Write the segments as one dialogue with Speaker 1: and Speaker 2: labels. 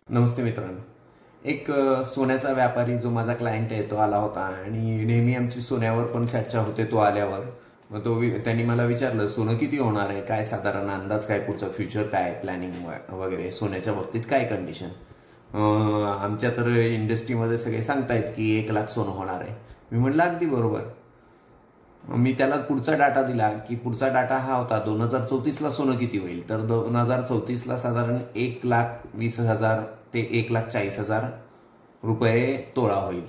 Speaker 1: नमस्ते मित्रांनो, एक सोन्याचा व्यापारी जो माझा क्लायंट आहे तो आला होता आणि नेहमी आमची सोन्यावर पण चर्चा होते. तो आल्यावर मग त्यांनी मला विचारलं सोनं किती होणार आहे, काय साधारण अंदाज, काय पुढचा फ्युचर, काय प्लॅनिंग वगैरे, सोन्याच्या बाबतीत काय कंडिशन. आमच्या तर इंडस्ट्रीमध्ये सगळे सांगतायत की 1 लाख सोनं होणार आहे. मी म्हटलं अगदी बरोबर. मी त्याला पुढचा डाटा दिला की पुढचा डाटा हा होता 2034ला सोनं किती होईल. तर 2034ला साधारण 1,20,000 ते 1,40,000 रुपये तोळा होईल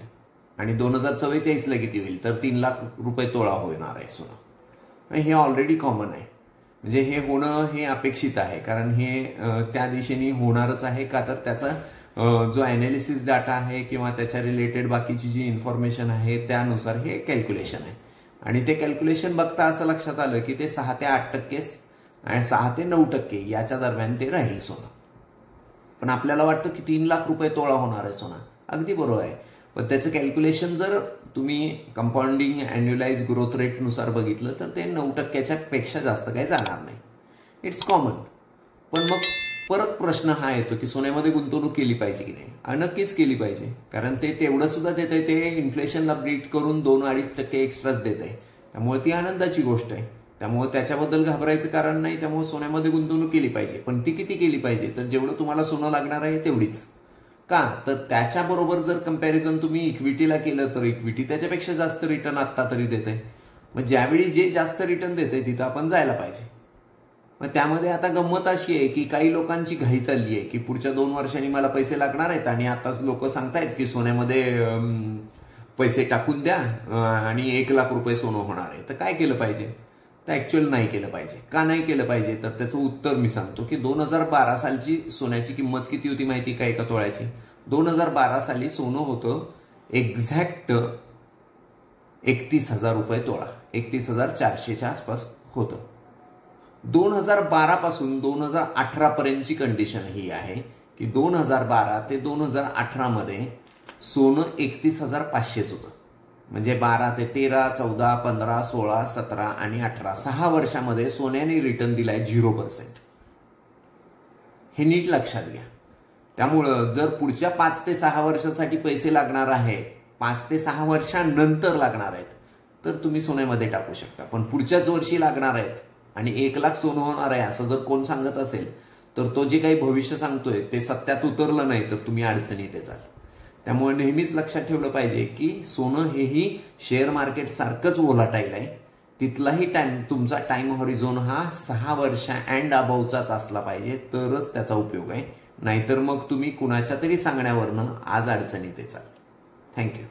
Speaker 1: आणि 2044ला किती होईल तर 3 लाख रुपये तोळा होणार आहे सोनं. हे ऑलरेडी कॉमन आहे, म्हणजे हे होणं हे अपेक्षित आहे, कारण हे त्या दिशेने होणारच आहे. का तर त्याचा जो अनालिसिस डाटा आहे किंवा त्याच्या रिलेटेड बाकीची जी इन्फॉर्मेशन आहे त्यानुसार हे कॅल्क्युलेशन आहे. आणि ते कॅल्क्युलेशन बघता असं लक्षात आलं की ते 6 ते 8% आणि 6 ते 9% याच्या दरम्यान ते राहील सोनं. पण आपल्याला वाटतं की 3 लाख रुपये तोळा होणार आहे सोनं. अगदी बरोबर आहे, पण त्याचं कॅल्क्युलेशन जर तुम्ही कंपाऊंडिंग अॅन्युलाइज ग्रोथ रेट नुसार बघितलं तर ते 9%च्या पेक्षा जास्त काही जाणार नाही. It's common. पण मग परत प्रश्न हा येतो की सोन्यामध्ये गुंतवणूक केली पाहिजे की नाही. नक्कीच केली पाहिजे, कारण ते तेवढं सुद्धा देत आहे, ते इन्फ्लेशनला बीट करून 2-2.5% एक्स्ट्राच देत आहे. त्यामुळे ती आनंदाची गोष्ट आहे. त्यामुळे त्याच्याबद्दल घाबरायचं कारण नाही. त्यामुळे सोन्यामध्ये गुंतवणूक केली पाहिजे, पण ती किती केली पाहिजे तर जेवढं तुम्हाला सोनं लागणार आहे तेवढीच. का तर त्याच्याबरोबर जर कंपॅरिझन तुम्ही इक्विटीला केलं तर इक्विटी त्याच्यापेक्षा जास्त रिटर्न आत्ता तरी देते. मग ज्यावेळी जे जास्त रिटर्न देते तिथं आपण जायला पाहिजे. मग त्यामध्ये आता गंमत अशी आहे की काही लोकांची घाई चालली आहे की पुढच्या 2 वर्षांनी मला पैसे लागणार आहेत आणि आताच लोक सांगतायत की सोन्यामध्ये पैसे टाकून द्या आणि 1 लाख रुपये सोनं होणार आहे. तर काय केलं पाहिजे तर ऍक्च्युअल नाही केलं पाहिजे. का नाही केलं पाहिजे तर त्याचं उत्तर मी सांगतो की 2012 सालची सोन्याची किंमत किती होती माहिती का एका तोळ्याची. 2012 साली सोनं होतं एक्झॅक्ट 31,000 रुपये तोळा, 31,400च्या आसपास होतं. 2012 पासून 2018 पर्यंतची कंडिशन ही आहे की 2012 ते 2018 मध्ये सोनं 31,500च होतं. म्हणजे 12 ते 13, 14, 15, 16, 17 आणि 18 6 वर्षामध्ये सोन्याने रिटर्न दिलाय 0%. हे नीट लक्षात घ्या. त्यामुळं जर पुढच्या 5 ते 6 वर्षासाठी पैसे लागणार आहेत, 5 ते 6 वर्षांनंतर लागणार आहेत तर तुम्ही सोन्यामध्ये टाकू शकता. पण पुढच्याच वर्षी लागणार आहेत आणि 1 लाख सोनं होणार आहे असं जर कोण सांगत असेल तर तो जे काही भविष्य सांगतोय ते सत्यात उतरलं नाही तर तुम्ही अडचणीत येचाल. त्यामुळे नेहमीच लक्षात ठेवलं पाहिजे की सोनं हेही शेअर मार्केट सारखंच व्होलाटाईल आहे. तिथलाही तुमचा टाइम हॉरिझॉन हा 6 वर्ष अँड अबावचाच असला पाहिजे तरच त्याचा उपयोग आहे. नाहीतर मग तुम्ही कुणाच्या तरी सांगण्यावरनं आज अडचणीत येचाल. थँक्यू.